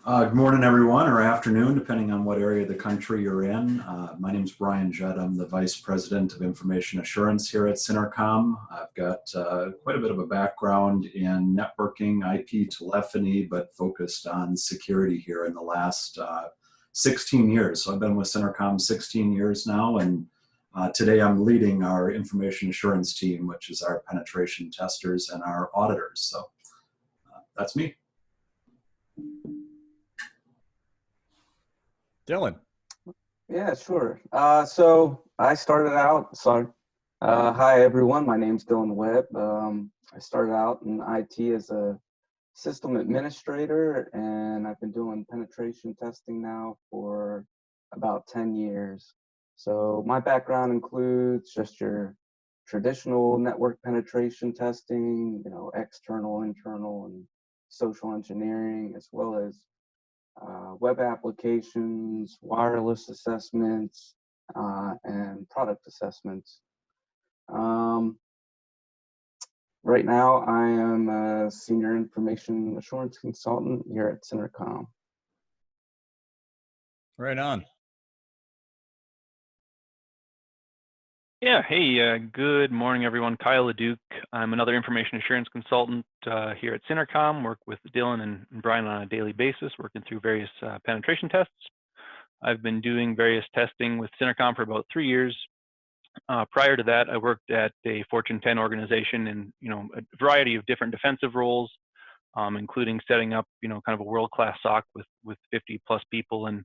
Good morning, everyone, or afternoon, depending on what area of the country you're in. My name is Brian Jett. I'm the Vice President of Information Assurance here at Synercom. I've got quite a bit of a background in networking, IP telephony, but focused on security here in the last 16 years. So I've been with Synercom 16 years now, and today I'm leading our information assurance team, which is our penetration testers and our auditors. So that's me. Dylan. Yeah, sure. So I started out, hi everyone, my name's Dylan Webb. I started out in IT as a system administrator, and I've been doing penetration testing now for about 10 years. So my background includes just your traditional network penetration testing, external, internal, and social engineering, as well as web applications, wireless assessments, and product assessments. Right now, I am a senior information assurance consultant here at Synercom. Right on. Yeah, hey, good morning, everyone. Kyle LeDuc. I'm another information assurance consultant here at Synercom, work with Dylan and Brian on a daily basis, working through various penetration tests. I've been doing various testing with Synercom for about 3 years. Prior to that, I worked at a Fortune 10 organization in, a variety of different defensive roles, including setting up, kind of a world-class SOC with 50 plus people and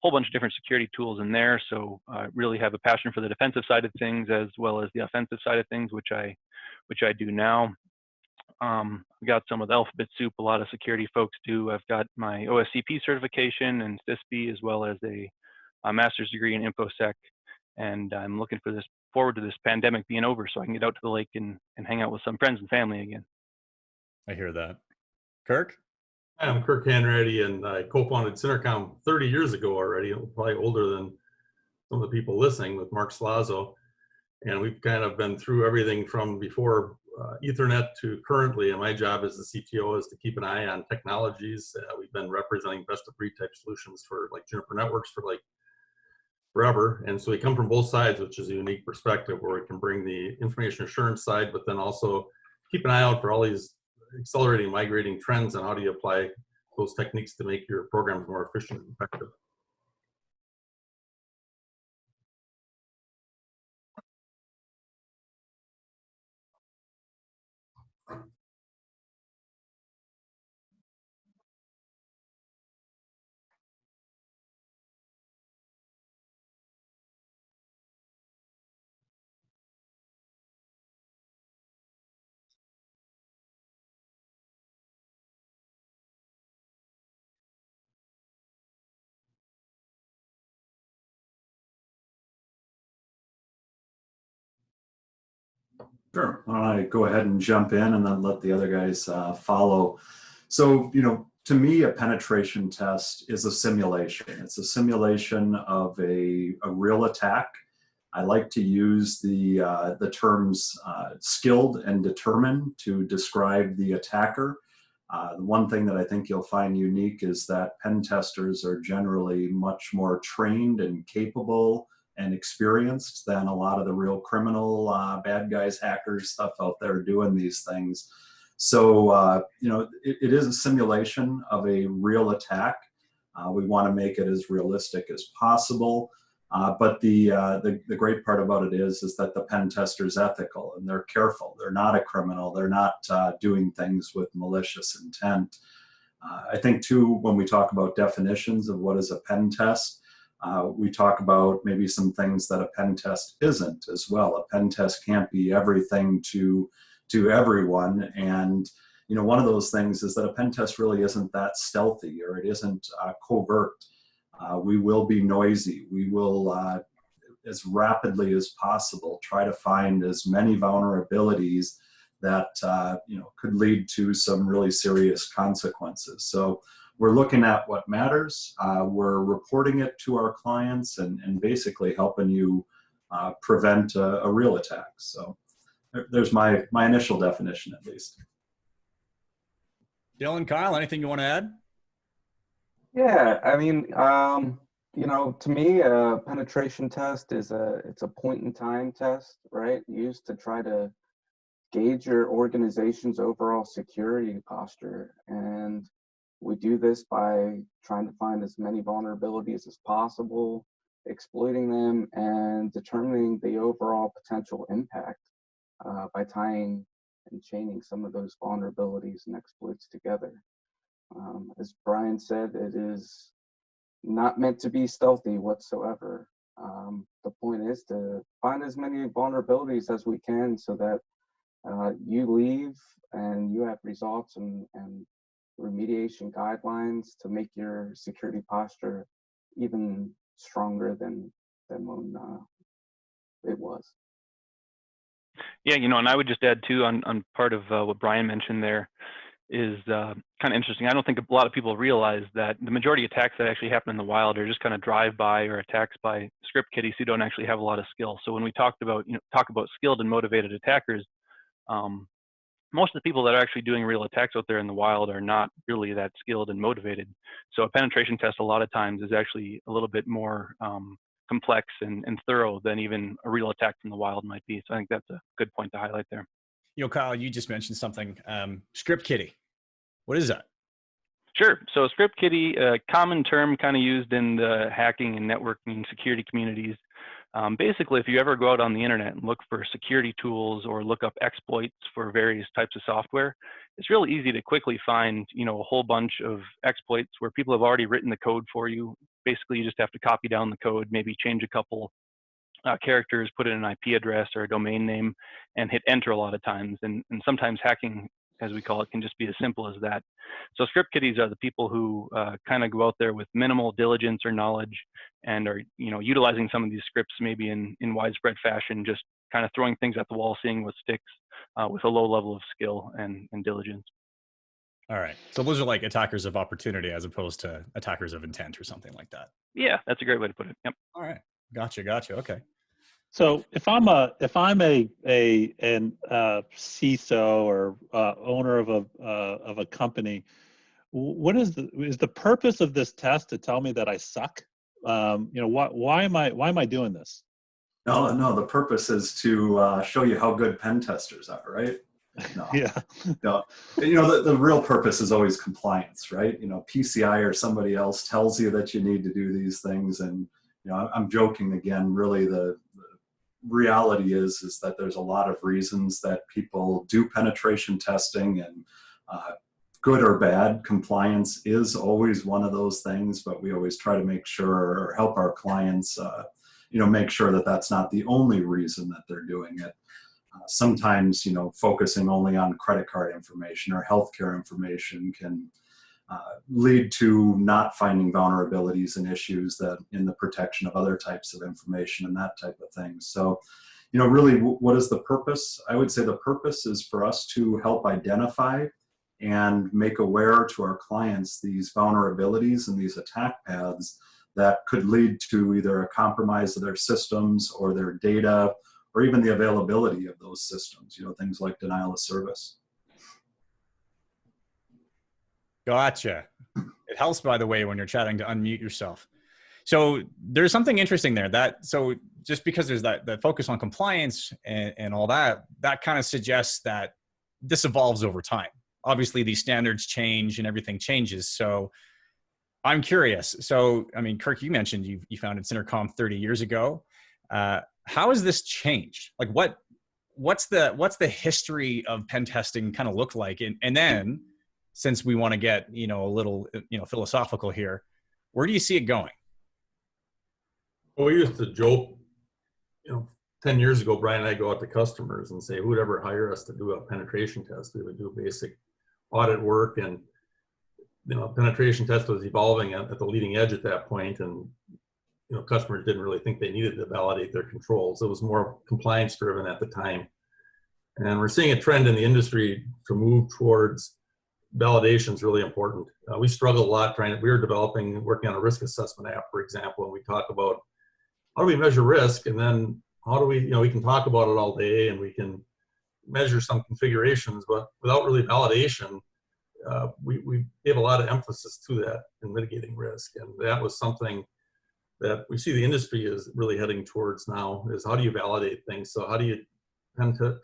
whole bunch of different security tools in there. So I really have a passion for the defensive side of things as well as the offensive side of things, which I do now. I've got some of the alphabet soup a lot of security folks do. I've got my OSCP certification and CISP, as well as a master's degree in InfoSec. And I'm looking forward to this pandemic being over so I can get out to the lake and hang out with some friends and family again. I hear that. Kirk? Hi, I'm Kirk Hanratty, and I co-founded Synercom 30 years ago already, probably older than some of the people listening, with Mark Slazzo. And we've kind of been through everything from before Ethernet to currently, and my job as the CTO is to keep an eye on technologies. We've been representing best-of-breed type solutions for like Juniper Networks for like forever. And so we come from both sides, which is a unique perspective where we can bring the information assurance side, but then also keep an eye out for all these accelerating, migrating trends and how do you apply those techniques to make your programs more efficient and effective. Sure. Why don't I go ahead and jump in and then let the other guys follow. So, to me, a penetration test is a simulation. It's a simulation of a real attack. I like to use the terms skilled and determined to describe the attacker. The one thing that I think you'll find unique is that pen testers are generally much more trained and capable and experienced than a lot of the real criminal bad guys, hackers, stuff out there doing these things. So, it is a simulation of a real attack. We want to make it as realistic as possible. But the great part about it is that the pen tester's ethical and they're careful. They're not a criminal. They're not doing things with malicious intent. I think too, when we talk about definitions of what is a pen test, we talk about maybe some things that a pen test isn't as well. A pen test can't be everything to everyone. And, one of those things is that a pen test really isn't that stealthy, or it isn't covert. We will be noisy. We will, as rapidly as possible, try to find as many vulnerabilities that, could lead to some really serious consequences. So we're looking at what matters. We're reporting it to our clients and basically helping you prevent a real attack. So there's my initial definition, at least. Dylan, Kyle, anything you want to add? Yeah, I mean, to me, a penetration test it's a point in time test, right? Used to try to gauge your organization's overall security posture. And we do this by trying to find as many vulnerabilities as possible, exploiting them, and determining the overall potential impact by tying and chaining some of those vulnerabilities and exploits together. As Brian said, it is not meant to be stealthy whatsoever. The point is to find as many vulnerabilities as we can so that you leave and you have results and remediation guidelines to make your security posture even stronger than when it was. Yeah, and I would just add too on part of what Brian mentioned there is kind of interesting. I don't think a lot of people realize that the majority of attacks that actually happen in the wild are just kind of drive-by or attacks by script kiddies who don't actually have a lot of skill. So when we talk about skilled and motivated attackers, most of the people that are actually doing real attacks out there in the wild are not really that skilled and motivated. So a penetration test a lot of times is actually a little bit more complex and thorough than even a real attack from the wild might be. So I think that's a good point to highlight there. Kyle, you just mentioned something. Script kiddie. What is that? Sure. So script kiddie, a common term kind of used in the hacking and networking security communities. Basically, if you ever go out on the internet and look for security tools or look up exploits for various types of software, it's really easy to quickly find, a whole bunch of exploits where people have already written the code for you. Basically, you just have to copy down the code, maybe change a couple characters, put in an IP address or a domain name, and hit enter a lot of times. And sometimes hacking, as we call it, can just be as simple as that. So script kiddies are the people who kind of go out there with minimal diligence or knowledge and are utilizing some of these scripts maybe in widespread fashion, just kind of throwing things at the wall, seeing what sticks with a low level of skill and diligence. All right. So those are like attackers of opportunity as opposed to attackers of intent or something like that. Yeah, that's a great way to put it. Yep. All right. Gotcha. Okay. So if I'm a CISO or owner of a company, what is the purpose of this test to tell me that I suck? Why am I doing this? No, the purpose is to show you how good pen testers are, right? No. Yeah. No. The real purpose is always compliance, right? PCI or somebody else tells you that you need to do these things, and I'm joking again. Really, the reality is that there's a lot of reasons that people do penetration testing, and good or bad, compliance is always one of those things. But we always try to make sure or help our clients, make sure that that's not the only reason that they're doing it. Sometimes, focusing only on credit card information or healthcare information can lead to not finding vulnerabilities and issues that in the protection of other types of information and that type of thing. So, really, what is the purpose? I would say the purpose is for us to help identify and make aware to our clients these vulnerabilities and these attack paths that could lead to either a compromise of their systems or their data, or even the availability of those systems, things like denial of service. Gotcha. It helps, by the way, when you're chatting to unmute yourself. So there's something interesting there. So just because there's that focus on compliance and all that kind of suggests that this evolves over time. Obviously, these standards change and everything changes. So I'm curious. So, Kirk, you mentioned you founded Cinercom 30 years ago. How has this changed? Like what's the history of pen testing kind of look like? And then, since we want to get, a little, philosophical here, where do you see it going? Well, we used to joke, 10 years ago, Brian and I go out to customers and say, who would ever hire us to do a penetration test? We would do basic audit work, and, penetration test was evolving at the leading edge at that point. And, customers didn't really think they needed to validate their controls. It was more compliance driven at the time. And we're seeing a trend in the industry to move towards validation is really important. We struggle a lot we were working on a risk assessment app, for example, and we talk about how do we measure risk, and then how do we, we can talk about it all day and we can measure some configurations, but without really validation, we gave a lot of emphasis to that in mitigating risk. And that was something that we see the industry is really heading towards now, is how do you validate things? So how do you,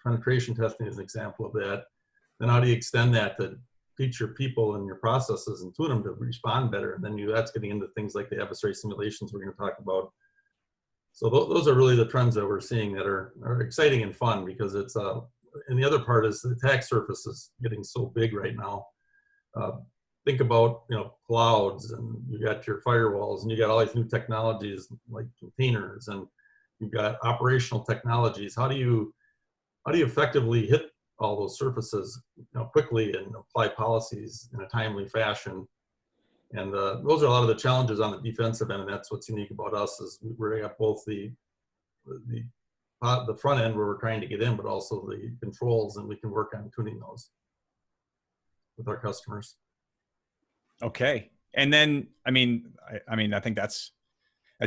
penetration testing is an example of that. Then how do you extend that to teach your people and your processes and tune them to respond better? And then that's getting into things like the adversary simulations we're going to talk about. So those are really the trends that we're seeing that are exciting and fun, because it's, and the other part is the attack surface is getting so big right now. Think about, clouds, and you got your firewalls, and you got all these new technologies like containers, and you've got operational technologies. How do you effectively hit all those surfaces, quickly, and apply policies in a timely fashion? And those are a lot of the challenges on the defensive end, and that's what's unique about us, is we're got both the front end where we're trying to get in, but also the controls, and we can work on tuning those with our customers. Okay. And then, I think that's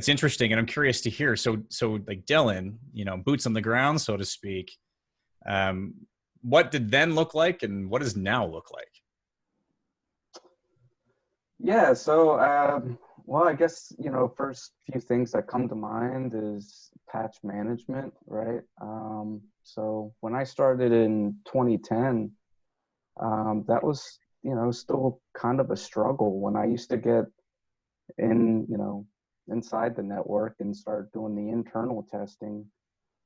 interesting, and I'm curious to hear. So like Dylan, boots on the ground, so to speak. What did then look like, and what does now look like? Yeah, so, well, I guess, first few things that come to mind is patch management, right? So when I started in 2010, that was, still kind of a struggle. When I used to get in, inside the network and start doing the internal testing,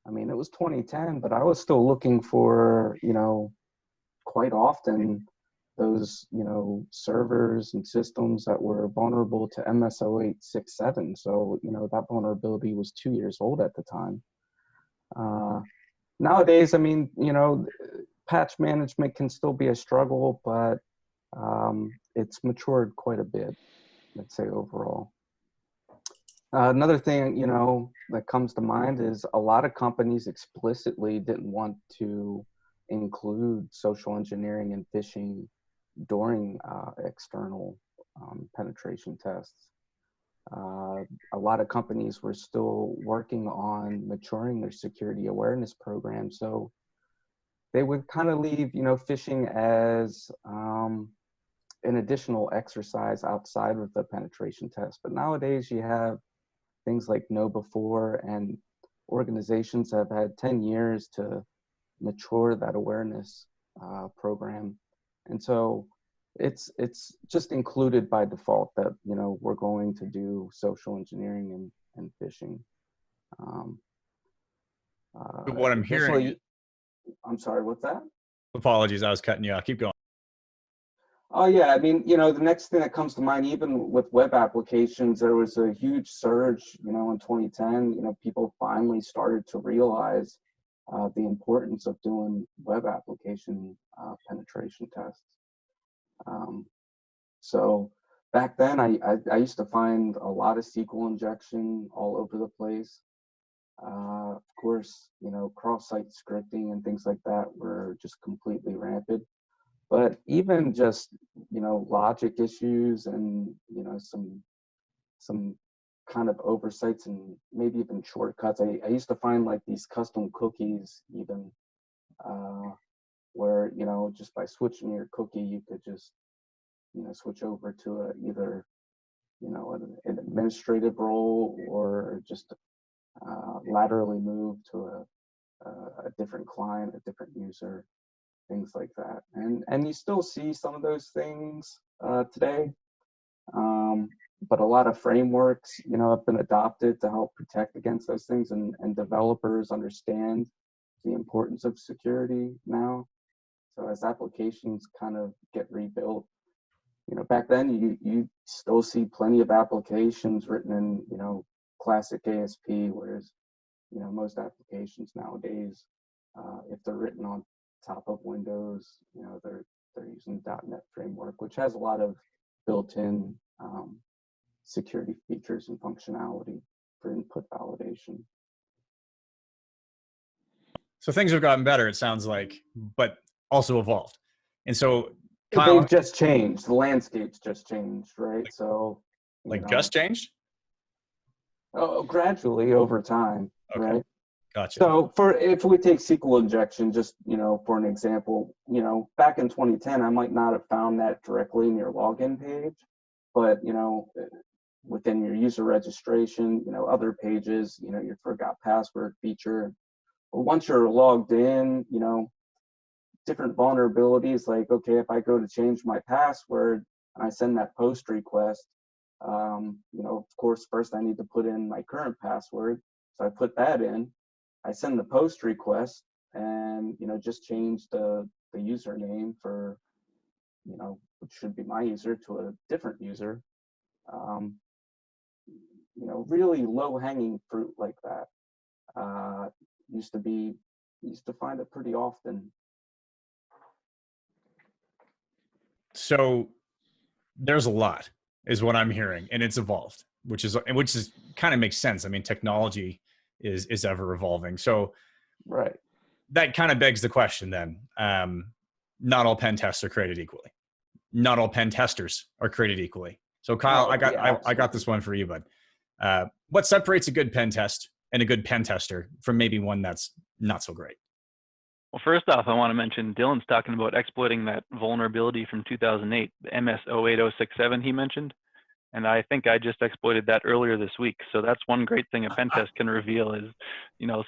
it was 2010, but I was still looking for, quite often those, servers and systems that were vulnerable to MS-0867. So, that vulnerability was 2 years old at the time. Nowadays, patch management can still be a struggle, but it's matured quite a bit, let's say, overall. Another thing, that comes to mind is a lot of companies explicitly didn't want to include social engineering and phishing during external penetration tests. A lot of companies were still working on maturing their security awareness program, so they would kind of leave, phishing as an additional exercise outside of the penetration test. But nowadays you have things like KnowBe4, and organizations have had 10 years to mature that awareness program. And so it's just included by default that, we're going to do social engineering and phishing. What I'm hearing. I'm sorry, what's that? Apologies, I was cutting you off. Keep going. Oh yeah, the next thing that comes to mind, even with web applications, there was a huge surge, in 2010. People finally started to realize the importance of doing web application penetration tests. So back then, I used to find a lot of SQL injection all over the place. Of course, cross-site scripting and things like that were just completely rampant. But even just, logic issues and, some kind of oversights and maybe even shortcuts. I used to find like these custom cookies even where, just by switching your cookie, you could just, switch over to either, an administrative role, or just laterally move to a different client, a different user, things like that. And you still see some of those things today. But a lot of frameworks, have been adopted to help protect against those things, and developers understand the importance of security now. So as applications kind of get rebuilt, back then you still see plenty of applications written in, classic ASP, whereas, most applications nowadays, if they're written on top of Windows, they're using .NET framework, which has a lot of built-in security features and functionality for input validation. So things have gotten better, it sounds like, but also evolved. And so, Kyle, they've just changed. The landscape's just changed, right? So, just changed? Oh, gradually over time, Okay. right? Gotcha. So if we take SQL injection, just, for an example, back in 2010, I might not have found that directly in your login page, but, within your user registration, other pages, your forgot password feature. But once you're logged in, different vulnerabilities, like, okay, if I go to change my password and I send that post request, of course, first I need to put in my current password. So I put that in, I send the post request, and, just change the username for, which should be my user, to a different user. Really low hanging fruit like that. Used to find it pretty often. So there's a lot, is what I'm hearing, and it's evolved, which is kind of makes sense. I mean, technology is ever evolving. So Right. that kind of begs the question then. Not all pen tests are created equally. Not all pen testers are created equally. So Kyle, Oh, I got this one for you, bud. What separates a good pen test and a good pen tester from maybe one that's not so great? Well, first off, I want to mention Dylan's talking about exploiting that vulnerability from 2008, the MS-08067 he mentioned. And I think I just exploited that earlier this week. So that's one great thing a pen test can reveal is,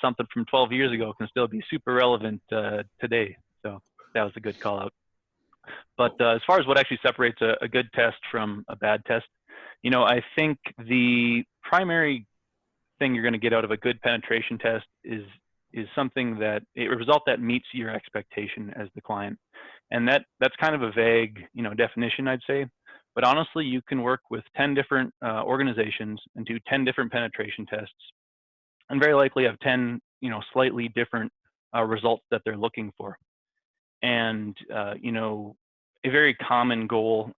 something from 12 years ago can still be super relevant today. So that was a good call out. But as far as what actually separates a good test from a bad test, I think the primary thing you're going to get out of a good penetration test is something that a result that meets your expectation as the client. And that's kind of a vague, definition, I'd say. But honestly, you can work with 10 different organizations and do 10 different penetration tests, and very likely have 10, slightly different results that they're looking for. And, a very common goal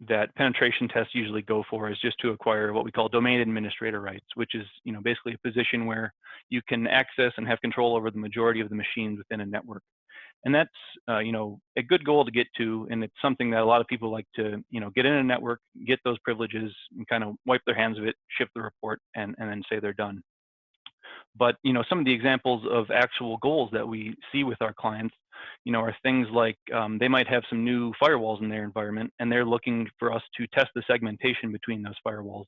that penetration tests usually go for is just to acquire what we call domain administrator rights, which is, basically a position where you can access and have control over the majority of the machines within a network. And that's, a good goal to get to. And it's something that a lot of people like to, get in a network, get those privileges, and kind of wipe their hands of it, ship the report, and then say they're done. But, some of the examples of actual goals that we see with our clients, are things like they might have some new firewalls in their environment, and they're looking for us to test the segmentation between those firewalls.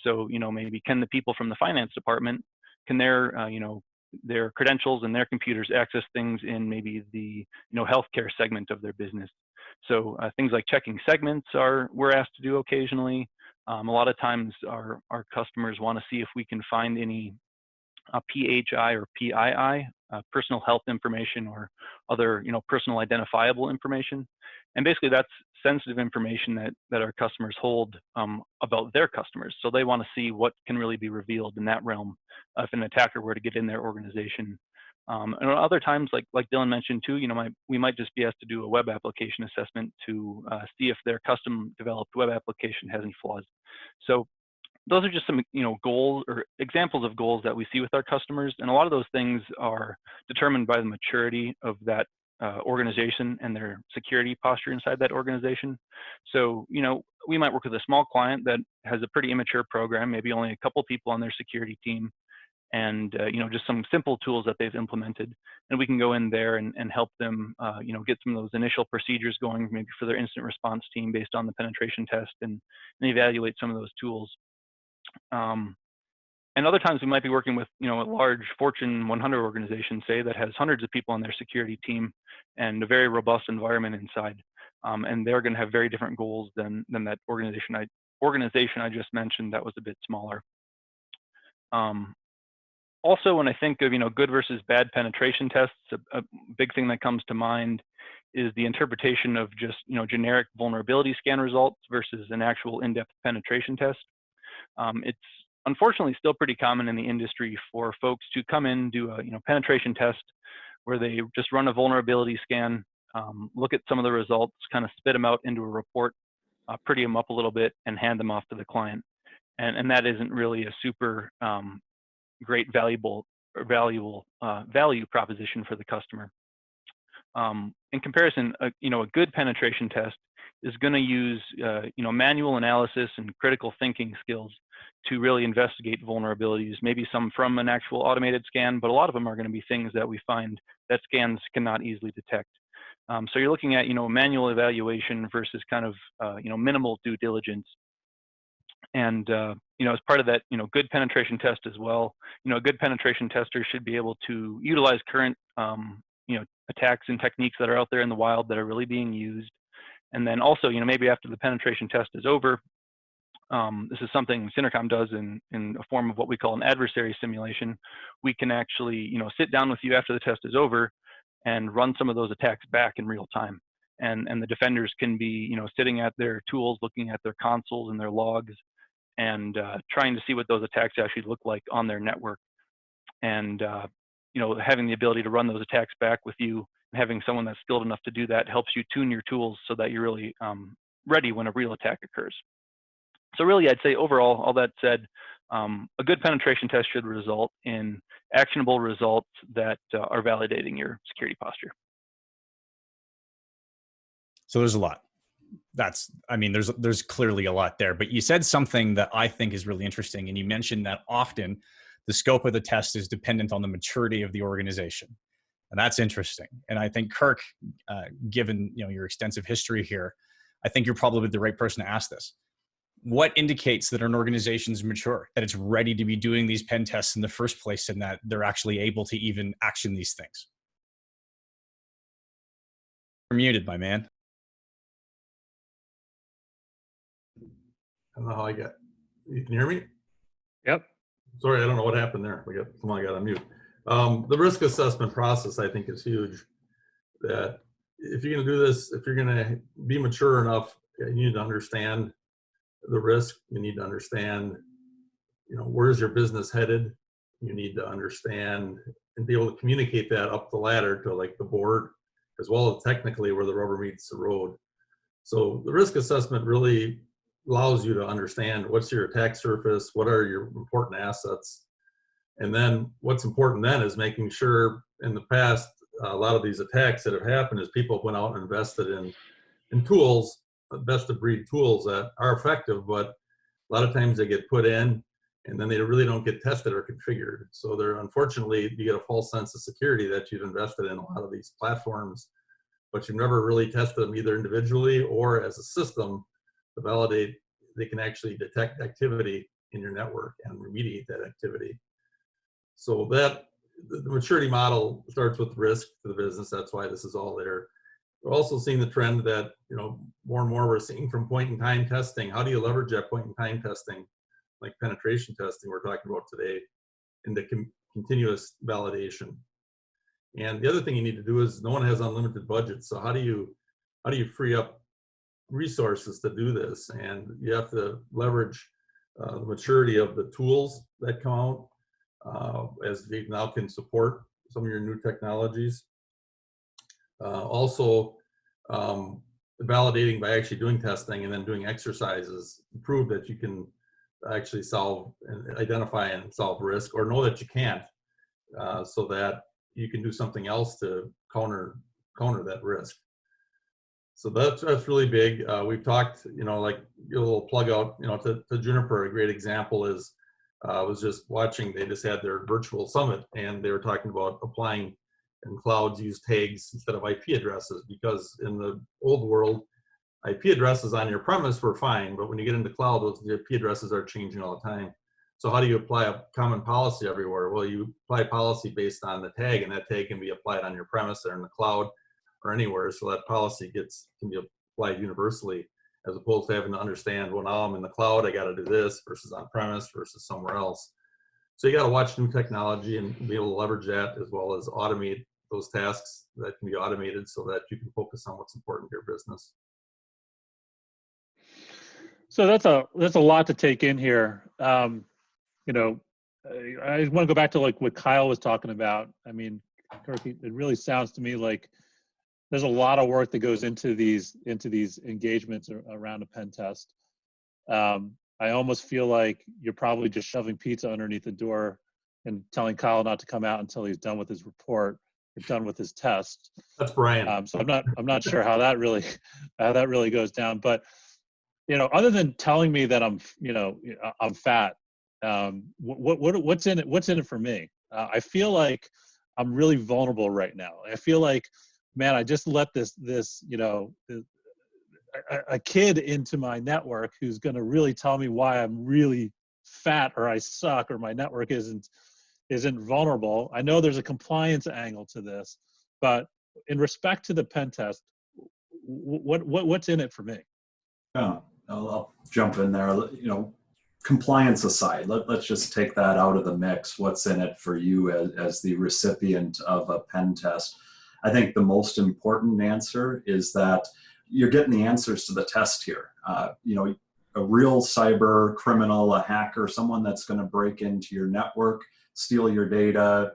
So, maybe can the people from the finance department, can their credentials and their computers access things in maybe the healthcare segment of their business? So things like checking segments we're asked to do occasionally. A lot of times our customers want to see if we can find any PHI or PII, personal health information, or other personal identifiable information. And basically that's sensitive information that our customers hold about their customers. So they want to see what can really be revealed in that realm if an attacker were to get in their organization. And other times, like Dylan mentioned too, we might just be asked to do a web application assessment to see if their custom developed web application has any flaws. So those are just some goals or examples of goals that we see with our customers, and a lot of those things are determined by the maturity of that organization and their security posture inside that organization. So we might work with a small client that has a pretty immature program, maybe only a couple people on their security team, and just some simple tools that they've implemented, and we can go in there and help them get some of those initial procedures going, maybe for their incident response team based on the penetration test, and evaluate some of those tools. And other times we might be working with, a large Fortune 100 organization, say, that has hundreds of people on their security team and a very robust environment inside. And they're going to have very different goals than that organization I just mentioned that was a bit smaller. Also, when I think of, good versus bad penetration tests, a big thing that comes to mind is the interpretation of just, generic vulnerability scan results versus an actual in-depth penetration test. It's unfortunately still pretty common in the industry for folks to come in, do a penetration test where they just run a vulnerability scan, look at some of the results, kind of spit them out into a report, pretty them up a little bit, and hand them off to the client. And that isn't really a super great value proposition for the customer. In comparison, a good penetration test is going to use manual analysis and critical thinking skills to really investigate vulnerabilities, maybe some from an actual automated scan, but a lot of them are going to be things that we find that scans cannot easily detect. So you're looking at manual evaluation versus kind of minimal due diligence. And as part of that, good penetration test as well. A good penetration tester should be able to utilize current attacks and techniques that are out there in the wild that are really being used. And then also, maybe after the penetration test is over, this is something Cinercom does in a form of what we call an adversary simulation. We can actually, sit down with you after the test is over and run some of those attacks back in real time. And the defenders can be, sitting at their tools, looking at their consoles and their logs, and trying to see what those attacks actually look like on their network. And having the ability to run those attacks back with you, and having someone that's skilled enough to do that helps you tune your tools so that you're really ready when a real attack occurs. So really, I'd say overall, all that said, a good penetration test should result in actionable results that are validating your security posture. So there's a lot. There's clearly a lot there, but you said something that I think is really interesting. And you mentioned that often the scope of the test is dependent on the maturity of the organization. And that's interesting. And I think Kirk, given your extensive history here, I think you're probably the right person to ask this. What indicates that an organization is mature, that it's ready to be doing these pen tests in the first place, and that they're actually able to even action these things? You're muted, my man. I don't know how you can hear me? Yep. Sorry, I don't know what happened there. Someone got on mute. The risk assessment process, I think, is huge. That if you're going to do this, if you're going to be mature enough, you need to understand the risk. You need to understand, where's your business headed. You need to understand and be able to communicate that up the ladder to like the board, as well as technically where the rubber meets the road. So the risk assessment really allows you to understand what's your attack surface, what are your important assets. And then what's important then is making sure, in the past, a lot of these attacks that have happened is people went out and invested in tools, best of breed tools that are effective, but a lot of times they get put in and then they really don't get tested or configured. So unfortunately, you get a false sense of security that you've invested in a lot of these platforms, but you've never really tested them either individually or as a system to validate they can actually detect activity in your network and remediate that activity. So that the maturity model starts with risk to the business. That's why this is all there. We're also seeing the trend that, more and more we're seeing from point-in-time testing. How do you leverage that point-in-time testing, like penetration testing we're talking about today, into continuous validation? And the other thing you need to do is, no one has unlimited budgets. So how do you free up resources to do this? And you have to leverage the maturity of the tools that come out, as they now can support some of your new technologies. Also, validating by actually doing testing and then doing exercises to prove that you can actually solve and identify and solve risk, or know that you can't, so that you can do something else to counter that risk. So that's really big. We've talked, like a little plug out, to Juniper. A great example is, I was just watching, they just had their virtual summit, and they were talking about applying, and clouds use tags instead of IP addresses, because in the old world, IP addresses on your premise were fine, but when you get into cloud, those IP addresses are changing all the time. So how do you apply a common policy everywhere? Well, you apply policy based on the tag, and that tag can be applied on your premise or in the cloud or anywhere. So that policy can be applied universally, as opposed to having to understand, well, now I'm in the cloud, I got to do this versus on premise versus somewhere else. So you got to watch new technology and be able to leverage that, as well as automate those tasks that can be automated so that you can focus on what's important to your business. So that's a lot to take in here. I want to go back to like what Kyle was talking about. I mean, Kirk, it really sounds to me like there's a lot of work that goes into these engagements around a pen test. I almost feel like you're probably just shoving pizza underneath the door and telling Kyle not to come out until he's done with his report. done with his test. That's Brian. So I'm not sure how that really goes down. But other than telling me that I'm fat, what's in it for me? I feel like I'm really vulnerable right now. I feel like, man, I just let a kid into my network who's going to really tell me why I'm really fat or I suck or my network isn't vulnerable. I know there's a compliance angle to this, but in respect to the pen test, what's in it for me? Yeah, I'll jump in there. Compliance aside, let's just take that out of the mix. What's in it for you as the recipient of a pen test? I think the most important answer is that you're getting the answers to the test here. A real cyber criminal, a hacker, someone that's going to break into your network, steal your data,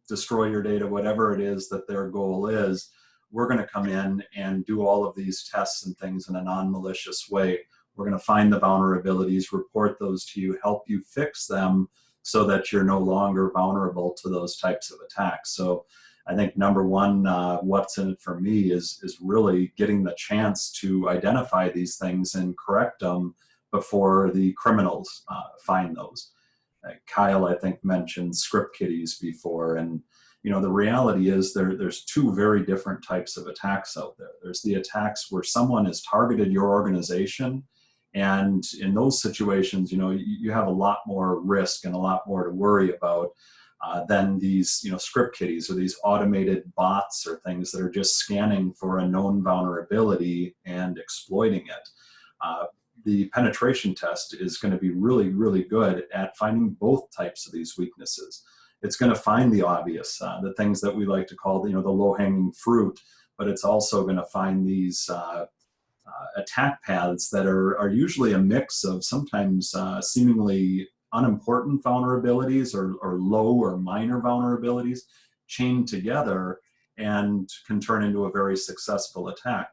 destroy your data, whatever it is that their goal is, we're going to come in and do all of these tests and things in a non-malicious way. We're going to find the vulnerabilities, report those to you, help you fix them so that you're no longer vulnerable to those types of attacks. So I think number one, what's in it for me is really getting the chance to identify these things and correct them before the criminals find those. Kyle, I think, mentioned script kiddies before, and the reality is there's two very different types of attacks out there. There's the attacks where someone has targeted your organization, and in those situations, you have a lot more risk and a lot more to worry about than these, script kiddies or these automated bots or things that are just scanning for a known vulnerability and exploiting it. The penetration test is going to be really, really good at finding both types of these weaknesses. It's going to find the obvious, the things that we like to call, the low-hanging fruit, but it's also going to find these attack paths that are usually a mix of sometimes seemingly unimportant vulnerabilities or low or minor vulnerabilities chained together and can turn into a very successful attack.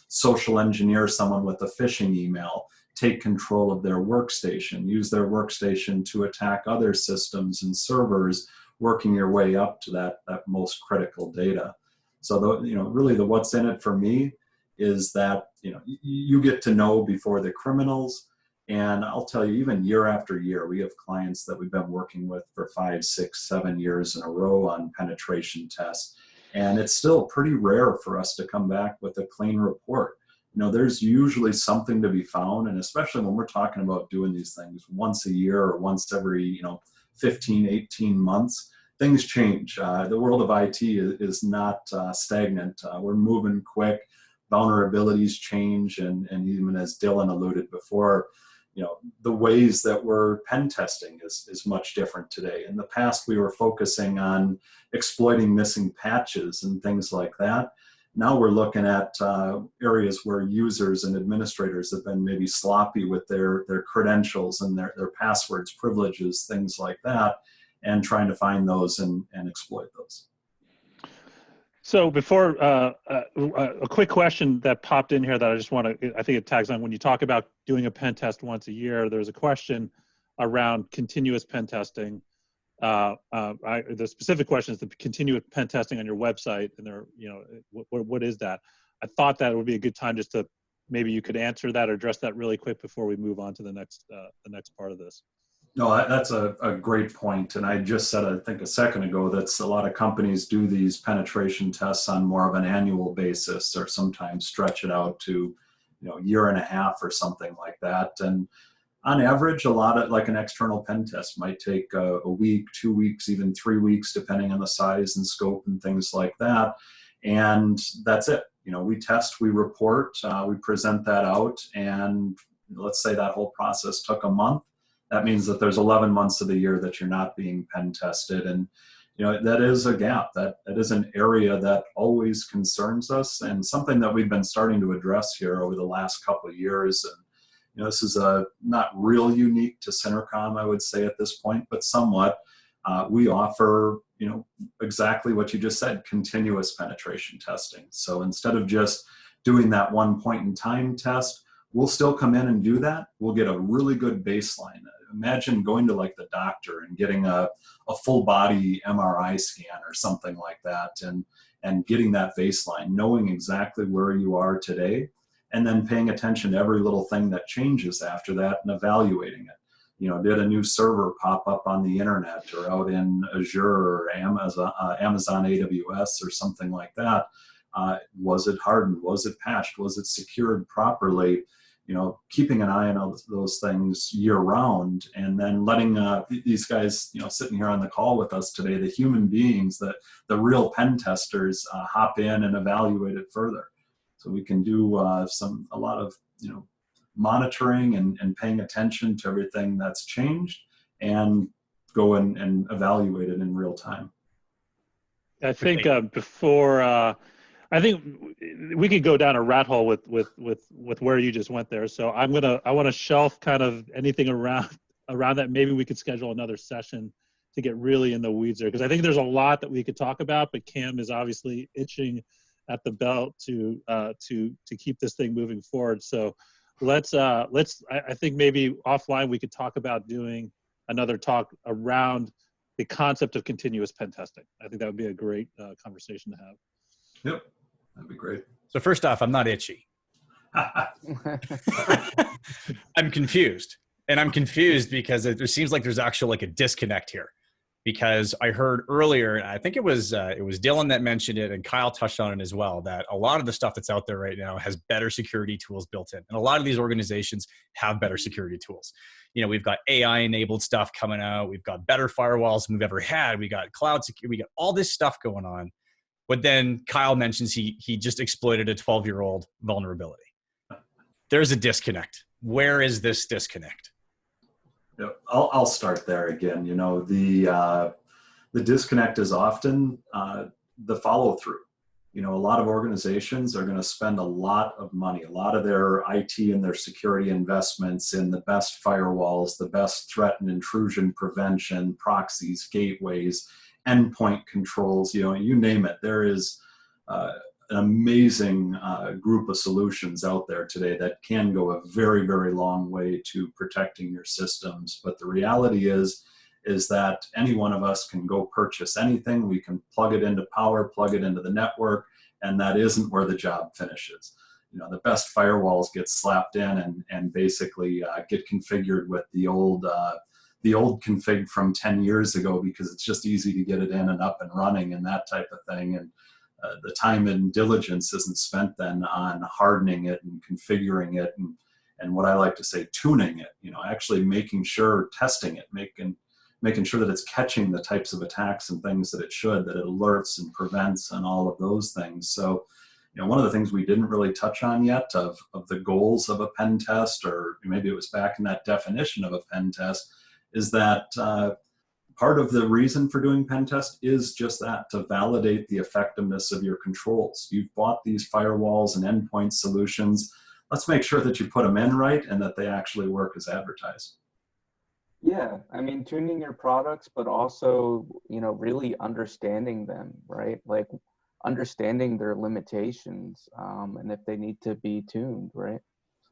Social engineer someone with a phishing email, take control of their workstation, use their workstation to attack other systems and servers, working your way up to that most critical data. So really the what's in it for me is that you get to know before the criminals. And I'll tell you, even year after year, we have clients that we've been working with for 5, 6, 7 years in a row on penetration tests. And it's still pretty rare for us to come back with a clean report. There's usually something to be found. And especially when we're talking about doing these things once a year or once every, 15, 18 months, things change. The world of IT is not stagnant. We're moving quick. Vulnerabilities change. And even as Dylan alluded before, the ways that we're pen testing is much different today. In the past, we were focusing on exploiting missing patches and things like that. Now we're looking at areas where users and administrators have been maybe sloppy with their credentials and their passwords, privileges, things like that, and trying to find those and exploit those. So before, a quick question that popped in here that I think it tags on when you talk about doing a pen test once a year, there's a question around continuous pen testing. The specific question is the continuous pen testing on your website, and what is that? I thought that would be a good time just to, maybe you could answer that or address that really quick before we move on to the next part of this. No, that's a great point. And I just said, I think a second ago, that's a lot of companies do these penetration tests on more of an annual basis, or sometimes stretch it out to, a year and a half or something like that. And on average, a lot of, like an external pen test might take a week, 2 weeks, even 3 weeks, depending on the size and scope and things like that. And that's it. We test, we report, we present that out. And let's say that whole process took a month. That means that there's 11 months of the year that you're not being pen tested. And, that is a gap. That is an area that always concerns us, and something that we've been starting to address here over the last couple of years. And, this is not real unique to Centercom, I would say at this point, but somewhat. We offer, exactly what you just said, continuous penetration testing. So instead of just doing that one point in time test, We'll still come in and do that. We'll get a really good baseline. Imagine going to like the doctor and getting a full body MRI scan or something like that, and getting that baseline, knowing exactly where you are today, and then paying attention to every little thing that changes after that and evaluating it. You know, did a new server pop up on the internet or out in Azure or Amazon AWS or something like that? Was it hardened? Was it patched? Was it secured properly? You know, keeping an eye on those things year round, and then letting these guys, you know, sitting here on the call with us today, the human beings, the real pen testers, hop in and evaluate it further. So we can do a lot of, you know, monitoring and paying attention to everything that's changed, and go and evaluate it in real time. I think I think we could go down a rat hole with where you just went there. So I want to shelf kind of anything around that. Maybe we could schedule another session to get really in the weeds there, because I think there's a lot that we could talk about. But Cam is obviously itching at the belt to keep this thing moving forward. So let's I think maybe offline we could talk about doing another talk around the concept of continuous pen testing. I think that would be a great conversation to have. Yep, that'd be great. So first off, I'm not itchy. I'm confused. And I'm confused because there seems like there's actually like a disconnect here. Because I heard earlier, I think it was Dylan that mentioned it, and Kyle touched on it as well, that a lot of the stuff that's out there right now has better security tools built in. And a lot of these organizations have better security tools. You know, we've got AI-enabled stuff coming out. We've got better firewalls than we've ever had. We got cloud security. We got all this stuff going on. But then Kyle mentions he just exploited a 12-year-old vulnerability. There's a disconnect. Where is this disconnect? Yeah, I'll start there again. You know, the disconnect is often the follow through. You know, a lot of organizations are going to spend a lot of money, a lot of their IT and their security investments in the best firewalls, the best threat and intrusion prevention, proxies, gateways, endpoint controls, you know, you name it. There is an amazing group of solutions out there today that can go a very, very long way to protecting your systems. But the reality is that any one of us can go purchase anything. We can plug it into power, plug it into the network, and that isn't where the job finishes. You know, the best firewalls get slapped in and basically get configured with the old config from 10 years ago, because it's just easy to get it in and up and running and that type of thing. And the time and diligence isn't spent then on hardening it and configuring it and what I like to say, tuning it, you know, actually making sure, testing it, making sure that it's catching the types of attacks and things that it should, that it alerts and prevents and all of those things. So, you know, one of the things we didn't really touch on yet of the goals of a pen test, or maybe it was back in that definition of a pen test, is that part of the reason for doing pen test is just that, to validate the effectiveness of your controls. You've bought these firewalls and endpoint solutions. Let's make sure that you put them in right and that they actually work as advertised. Yeah, I mean, tuning your products, but also, you know, really understanding them, right? Like understanding their limitations and if they need to be tuned, right?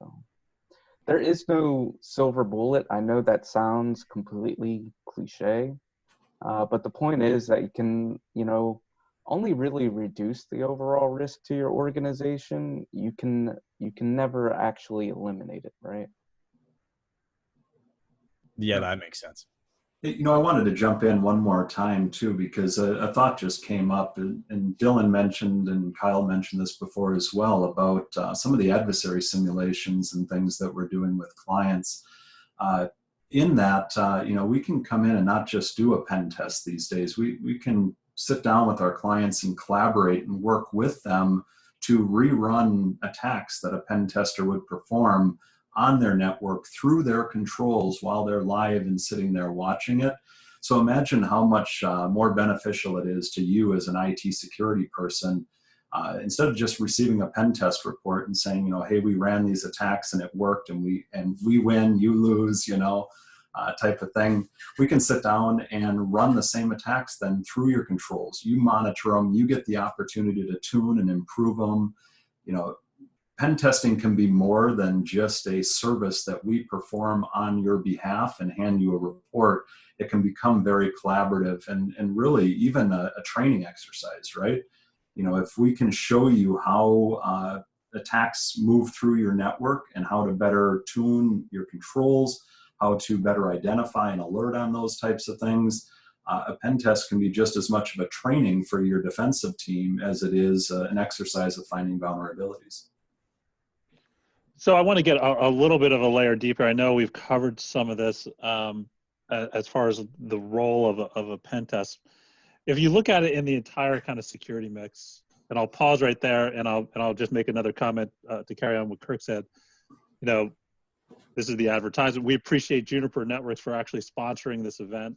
So there is no silver bullet. I know that sounds completely cliche, but the point is that you can, you know, only really reduce the overall risk to your organization. You can never actually eliminate it, right? Yeah, that makes sense. You know, I wanted to jump in one more time too, because a thought just came up, and Dylan mentioned and Kyle mentioned this before as well, about some of the adversary simulations and things that we're doing with clients. In that, you know, we can come in and not just do a pen test these days. We can sit down with our clients and collaborate and work with them to rerun attacks that a pen tester would perform on their network through their controls while they're live and sitting there watching it. So imagine how much more beneficial it is to you as an IT security person, instead of just receiving a pen test report and saying, you know, hey, we ran these attacks and it worked and we win, you lose, you know, type of thing. We can sit down and run the same attacks then through your controls. You monitor them, you get the opportunity to tune and improve them, you know, pen testing can be more than just a service that we perform on your behalf and hand you a report. It can become very collaborative and really even a training exercise, right? You know, if we can show you how attacks move through your network and how to better tune your controls, how to better identify and alert on those types of things, a pen test can be just as much of a training for your defensive team as it is an exercise of finding vulnerabilities. So I want to get a little bit of a layer deeper. I know we've covered some of this as far as the role of a pen test. If you look at it in the entire kind of security mix, and I'll pause right there, and I'll just make another comment to carry on what Kirk said. You know, this is the advertisement. We appreciate Juniper Networks for actually sponsoring this event.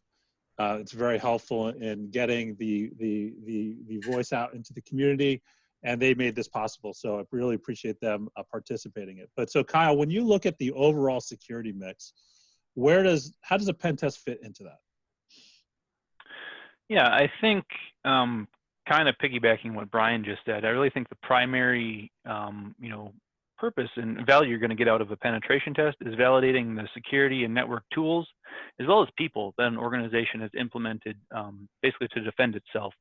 It's very helpful in getting the voice out into the community, and they made this possible. So I really appreciate them participating in it. But so Kyle, when you look at the overall security mix, how does a pen test fit into that? Yeah, I think kind of piggybacking what Brian just said, I really think the primary purpose and value you're going to get out of a penetration test is validating the security and network tools, as well as people that an organization has implemented basically to defend itself.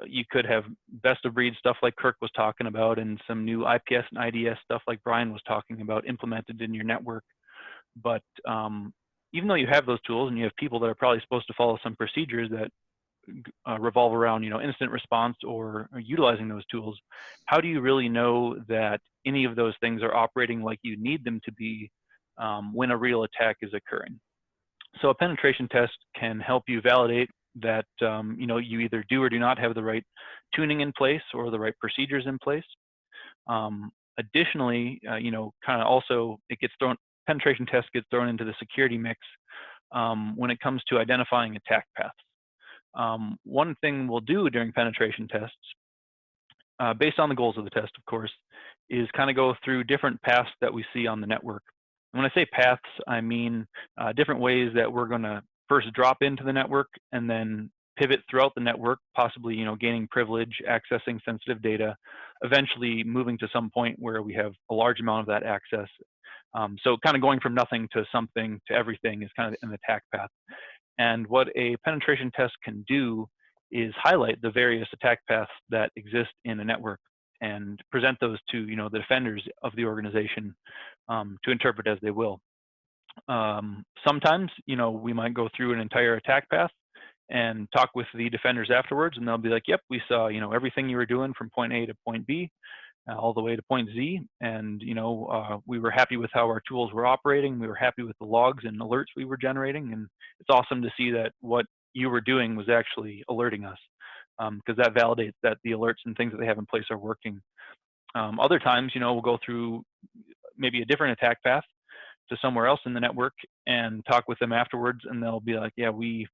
You could have best of breed stuff like Kirk was talking about, and some new IPS and IDS stuff like Brian was talking about implemented in your network. But even though you have those tools and you have people that are probably supposed to follow some procedures that revolve around, incident response or utilizing those tools, how do you really know that any of those things are operating like you need them to be when a real attack is occurring? So a penetration test can help you validate that you either do or do not have the right tuning in place or the right procedures in place. Additionally, kind of also penetration test gets thrown into the security mix when it comes to identifying attack paths. One thing we'll do during penetration tests, based on the goals of the test, of course, is kind of go through different paths that we see on the network. And when I say paths, I mean different ways that we're going to first drop into the network and then pivot throughout the network, possibly gaining privilege, accessing sensitive data, eventually moving to some point where we have a large amount of that access. So kind of going from nothing to something to everything is kind of an attack path. And what a penetration test can do is highlight the various attack paths that exist in a network and present those to the defenders of the organization to interpret as they will. Sometimes we might go through an entire attack path and talk with the defenders afterwards, and they'll be like, "Yep, we saw everything you were doing from point A to point B, all the way to point Z, and we were happy with how our tools were operating. We were happy with the logs and alerts we were generating, and it's awesome to see that what you were doing was actually alerting us, because that validates that the alerts and things that they have in place are working." Other times, we'll go through maybe a different attack path to somewhere else in the network and talk with them afterwards, and they'll be like, "Yeah, we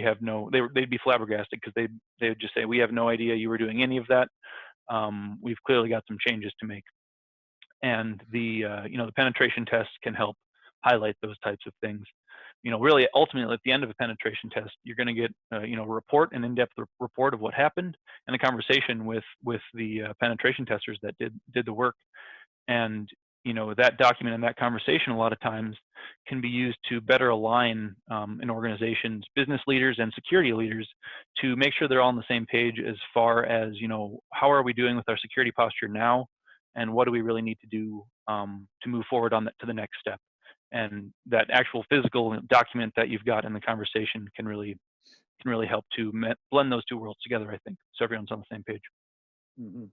have no." They'd be flabbergasted because they would just say, "We have no idea you were doing any of that. We've clearly got some changes to make." And the penetration test can help highlight those types of things. Really, ultimately, at the end of a penetration test, you're going to get a report, an in-depth report of what happened, and a conversation with the penetration testers that did the work. And that document and that conversation a lot of times can be used to better align an organization's business leaders and security leaders to make sure they're all on the same page as far as how are we doing with our security posture now, and what do we really need to do to move forward to the next step. And that actual physical document that you've got in the conversation can really help to blend those two worlds together, I think, so everyone's on the same page. Mm-hmm.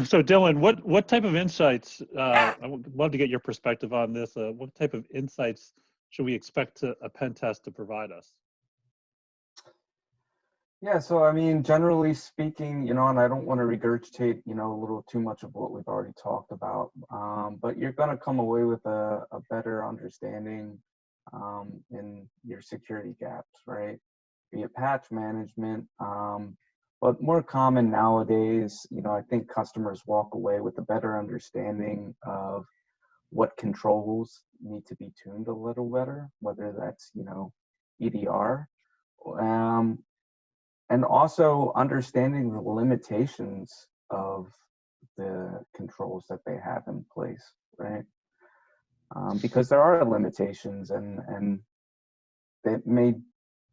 So Dylan, what type of insights, I would love to get your perspective on this, what type of insights should we expect a pen test to provide us? Yeah, so I mean, generally speaking, and I don't want to regurgitate, a little too much of what we've already talked about, but you're going to come away with a better understanding in your security gaps, right? Be it patch management, but more common nowadays, I think customers walk away with a better understanding of what controls need to be tuned a little better, whether that's, EDR, and also understanding the limitations of the controls that they have in place, right? Because there are limitations and that may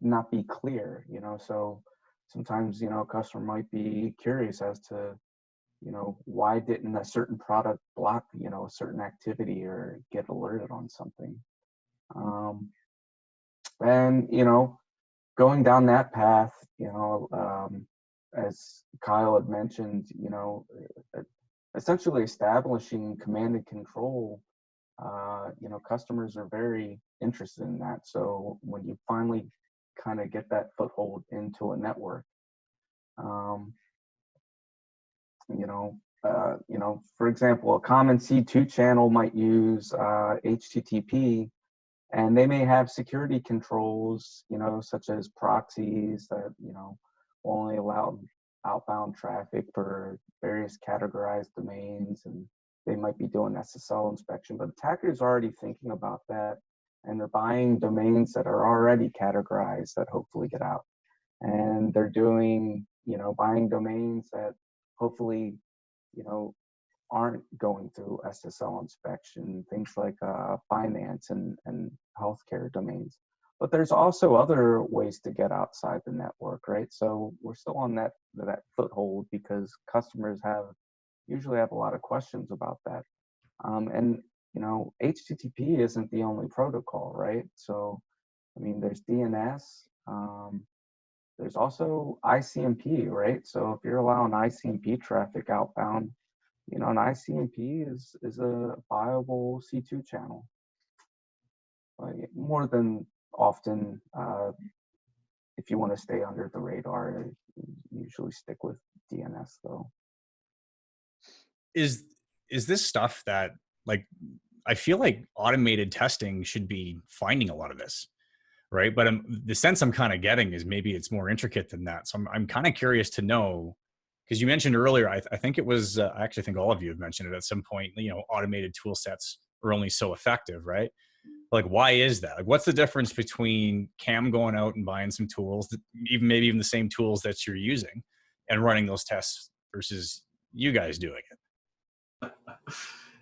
not be clear, so sometimes, a customer might be curious as to, why didn't a certain product block, a certain activity or get alerted on something. And, going down that path, as Kyle had mentioned, essentially establishing command and control, customers are very interested in that. So when you finally kind of get that foothold into a network, for example, a common C2 channel might use HTTP, and they may have security controls, such as proxies that, will only allow outbound traffic for various categorized domains, and they might be doing SSL inspection, but attackers are already thinking about that, and they're buying domains that are already categorized that hopefully get out. And they're doing, buying domains that hopefully, aren't going through SSL inspection, things like finance and healthcare domains. But there's also other ways to get outside the network, right? So we're still on that foothold because customers usually have a lot of questions about that. And HTTP isn't the only protocol, right? So, there's DNS. There's also ICMP, right? So if you're allowing ICMP traffic outbound, an ICMP is a viable C2 channel. More than often, if you want to stay under the radar, usually stick with DNS though. Is this stuff that, like, I feel like automated testing should be finding a lot of this, right? But the sense I'm kind of getting is maybe it's more intricate than that. So I'm kind of curious to know, because you mentioned earlier, I think it was, I actually think all of you have mentioned it at some point, automated tool sets are only so effective, right? Like, why is that? Like, what's the difference between Cam going out and buying some tools, maybe even the same tools that you're using, and running those tests versus you guys doing it?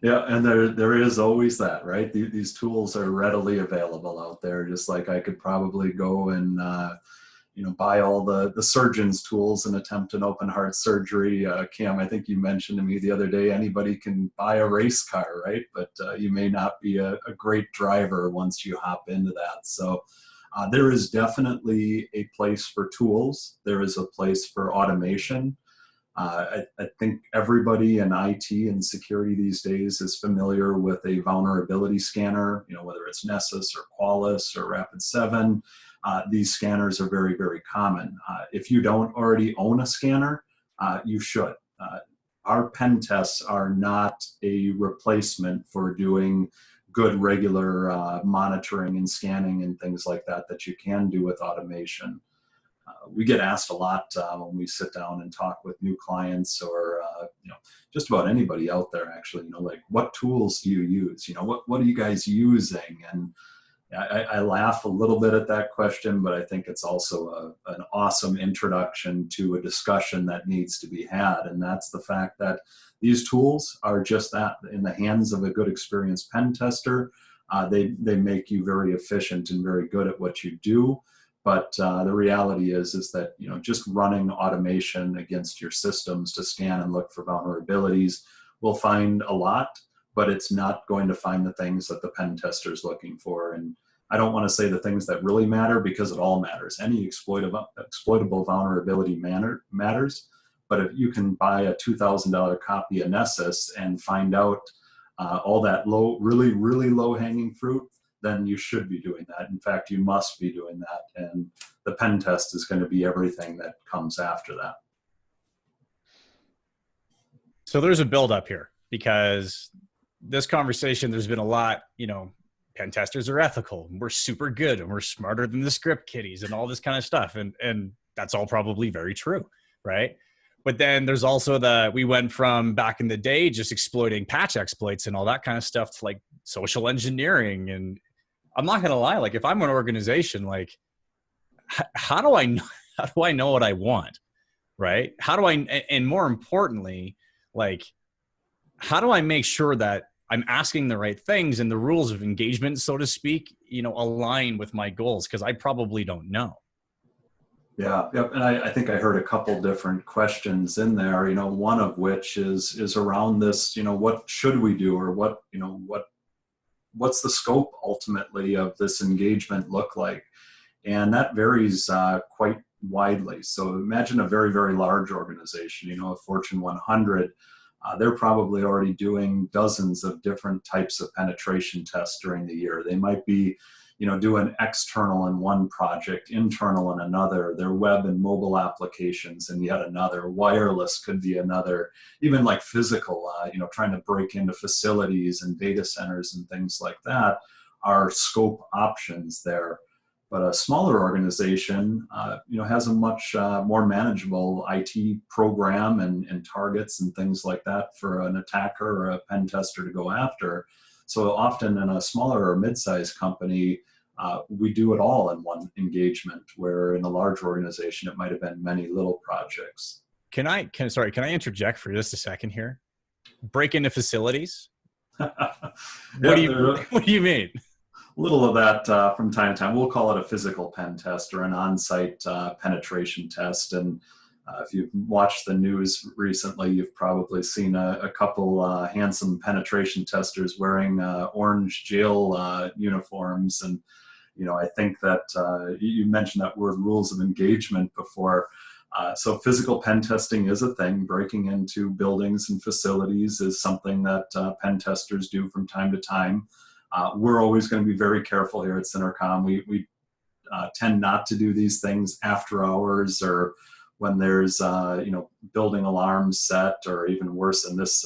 Yeah, and there is always that, right? These tools are readily available out there. Just like I could probably go and buy all the surgeon's tools and attempt an open heart surgery. Cam, I think you mentioned to me the other day, anybody can buy a race car, right? But you may not be a great driver once you hop into that. So there is definitely a place for tools. There is a place for automation. I think everybody in IT and security these days is familiar with a vulnerability scanner, whether it's Nessus or Qualys or Rapid7. These scanners are very, very common. If you don't already own a scanner, you should. Our pen tests are not a replacement for doing good regular monitoring and scanning and things like that you can do with automation. We get asked a lot when we sit down and talk with new clients or just about anybody out there, actually, like, what tools do you use? What are you guys using? And I laugh a little bit at that question, but I think it's also an awesome introduction to a discussion that needs to be had. And that's the fact that these tools are just that. In the hands of a good experienced pen tester, they make you very efficient and very good at what you do. But the reality is that, just running automation against your systems to scan and look for vulnerabilities will find a lot, but it's not going to find the things that the pen tester is looking for. And I don't want to say the things that really matter, because it all matters. Any exploitable vulnerability matters. But if you can buy a $2,000 copy of Nessus and find out all that really, really low-hanging fruit, then you should be doing that. In fact, you must be doing that. And the pen test is going to be everything that comes after that. So there's a buildup here, because this conversation, there's been a lot, pen testers are ethical, and we're super good, and we're smarter than the script kiddies and all this kind of stuff. And that's all probably very true, right? But then there's also we went from back in the day just exploiting patch exploits and all that kind of stuff to like social engineering. And I'm not going to lie, like, if I'm an organization, like, how do I know what I want, right? And more importantly, Like, how do I make sure that I'm asking the right things and the rules of engagement, so to speak, align with my goals? Because I probably don't know. Yeah, yep. And I think I heard a couple different questions in there, one of which is around this, what should we do, or what's the scope ultimately of this engagement look like? And that varies quite widely. So imagine a very, very large organization, a Fortune 100. They're probably already doing dozens of different types of penetration tests during the year. They might be, doing external in one project, internal in another, their web and mobile applications in yet another, wireless could be another, even like physical, trying to break into facilities and data centers and things like that are scope options there. But a smaller organization, has a much more manageable IT program and targets and things like that for an attacker or a pen tester to go after. So often in a smaller or mid-sized company, we do it all in one engagement, where in a large organization, it might have been many little projects. Can I interject for just a second here? Break into facilities? What do you mean? Little of that from time to time. We'll call it a physical pen test or an on-site penetration test. And if you've watched the news recently, you've probably seen a couple handsome penetration testers wearing orange jail uniforms. And, I think that you mentioned that word rules of engagement before. So physical pen testing is a thing. Breaking into buildings and facilities is something that pen testers do from time to time. We're always going to be very careful here at Centercom. We tend not to do these things after hours or when there's building alarms set, or even worse in this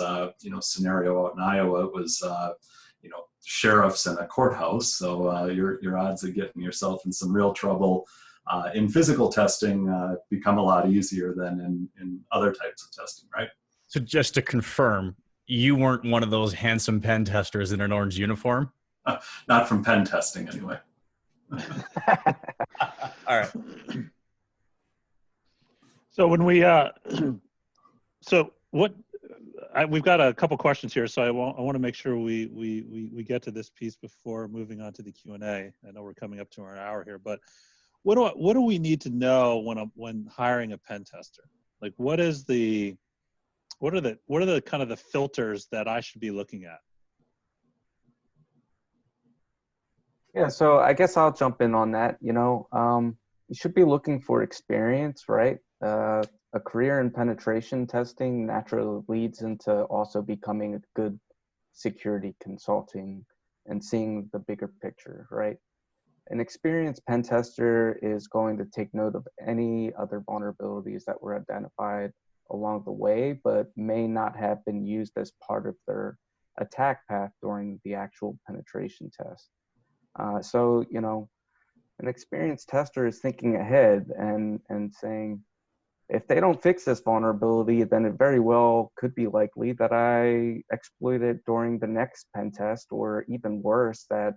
scenario out in Iowa, it was sheriffs in a courthouse. So your odds of getting yourself in some real trouble in physical testing become a lot easier than in other types of testing, right? So just to confirm, you weren't one of those handsome pen testers in an orange uniform? Not from pen testing, anyway. All right. So when we, we've got a couple questions here, so I want to make sure we get to this piece before moving on to the Q&A. I know we're coming up to our hour here, but what do we need to know when hiring a pen tester? Like, what are the kind of the filters that I should be looking at? Yeah, so I guess I'll jump in on that. You should be looking for experience, right? A career in penetration testing naturally leads into also becoming a good security consulting and seeing the bigger picture, right? An experienced pen tester is going to take note of any other vulnerabilities that were identified along the way, but may not have been used as part of their attack path during the actual penetration test. So, an experienced tester is thinking ahead and saying, if they don't fix this vulnerability, then it very well could be likely that I exploit it during the next pen test, or even worse, that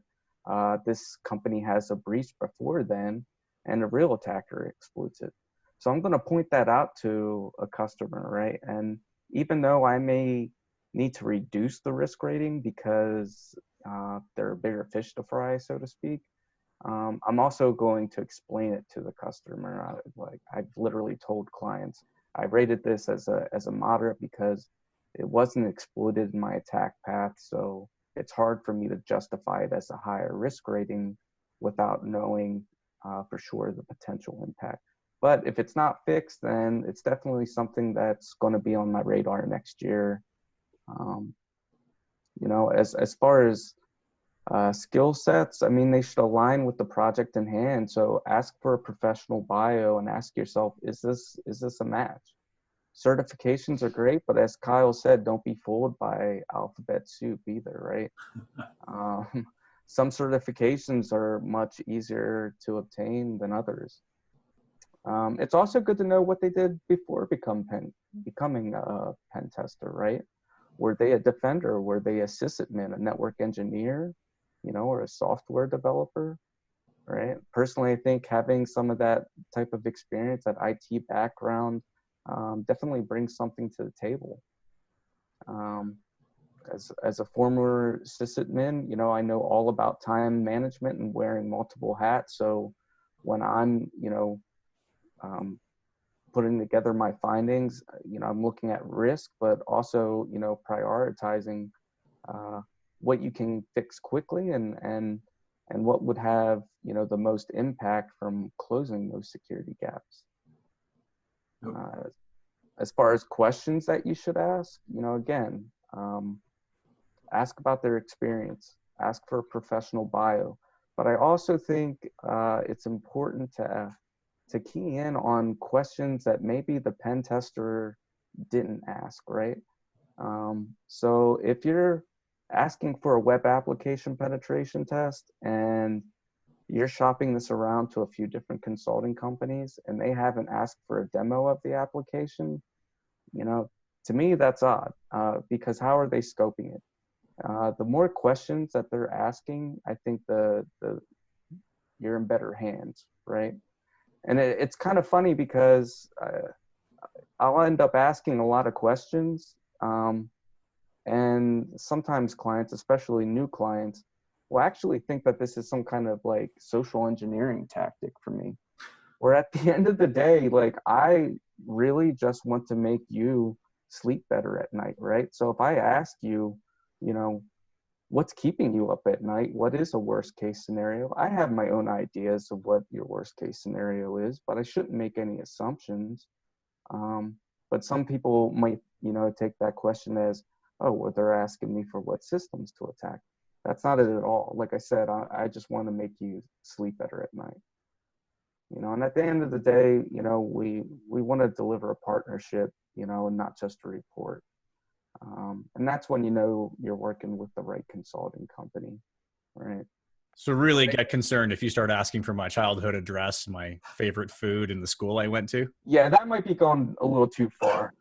this company has a breach before then and a real attacker exploits it. So I'm going to point that out to a customer, right? And even though I may need to reduce the risk rating because there are bigger fish to fry, so to speak, I'm also going to explain it to the customer. Like, I've literally told clients, I rated this as a moderate because it wasn't exploited in my attack path. So it's hard for me to justify it as a higher risk rating without knowing for sure the potential impact. But if it's not fixed, then it's definitely something that's going to be on my radar next year. As far as skill sets, I mean, they should align with the project in hand. So ask for a professional bio and ask yourself, is this a match? Certifications are great, but as Kyle said, don't be fooled by alphabet soup either, right? Some certifications are much easier to obtain than others. It's also good to know what they did before becoming a pen tester, right? Were they a defender? Were they a sysadmin, a network engineer, or a software developer, right? Personally, I think having some of that type of experience, that IT background, definitely brings something to the table. As a former sysadmin, I know all about time management and wearing multiple hats. So when I'm, putting together my findings, I'm looking at risk, but also, prioritizing what you can fix quickly and what would have, the most impact from closing those security gaps. As far as questions that you should ask, again, ask about their experience, ask for a professional bio. But I also think it's important to key in on questions that maybe the pen tester didn't ask, right? So if you're asking for a web application penetration test and you're shopping this around to a few different consulting companies and they haven't asked for a demo of the application, to me that's odd, because how are they scoping it? The more questions that they're asking, I think you're in better hands, right? And it's kind of funny because I'll end up asking a lot of questions, and sometimes clients, especially new clients, will actually think that this is some kind of like social engineering tactic for me. Where at the end of the day, like, I really just want to make you sleep better at night, right? So if I ask you, what's keeping you up at night? What is a worst case scenario? I have my own ideas of what your worst case scenario is, but I shouldn't make any assumptions. But some people might, take that question as, oh, well, they're asking me for what systems to attack. That's not it at all. Like I said, I just want to make you sleep better at night. And at the end of the day, we want to deliver a partnership, and not just a report. And that's when you're working with the right consulting company, right? So really get concerned if you start asking for my childhood address, my favorite food, and the school I went to. Yeah, that might be going a little too far.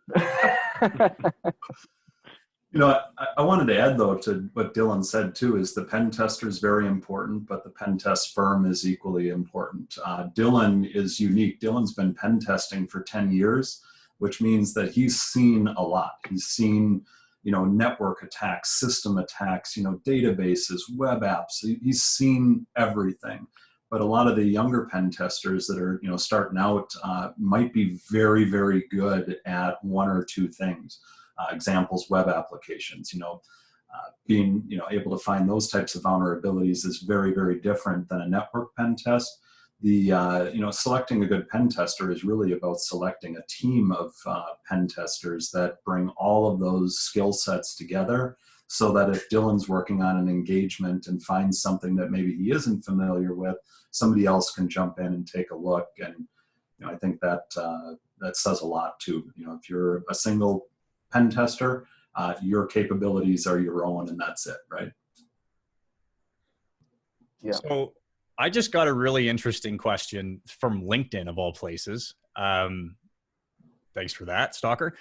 I wanted to add, though, to what Dylan said, too, is the pen tester is very important, but the pen test firm is equally important. Dylan is unique. Dylan's been pen testing for 10 years, which means that he's seen a lot. He's seen, network attacks, system attacks, databases, web apps. He's seen everything. But a lot of the younger pen testers that are, starting out might be very, very good at one or two things. Examples, web applications, being, able to find those types of vulnerabilities is very, very different than a network pen test. Selecting a good pen tester is really about selecting a team of pen testers that bring all of those skill sets together, so that if Dylan's working on an engagement and finds something that maybe he isn't familiar with, somebody else can jump in and take a look. And I think that says a lot too. If you're a single pen tester, your capabilities are your own, and that's it, right? Yeah. So I just got a really interesting question from LinkedIn, of all places. Thanks for that, Stalker.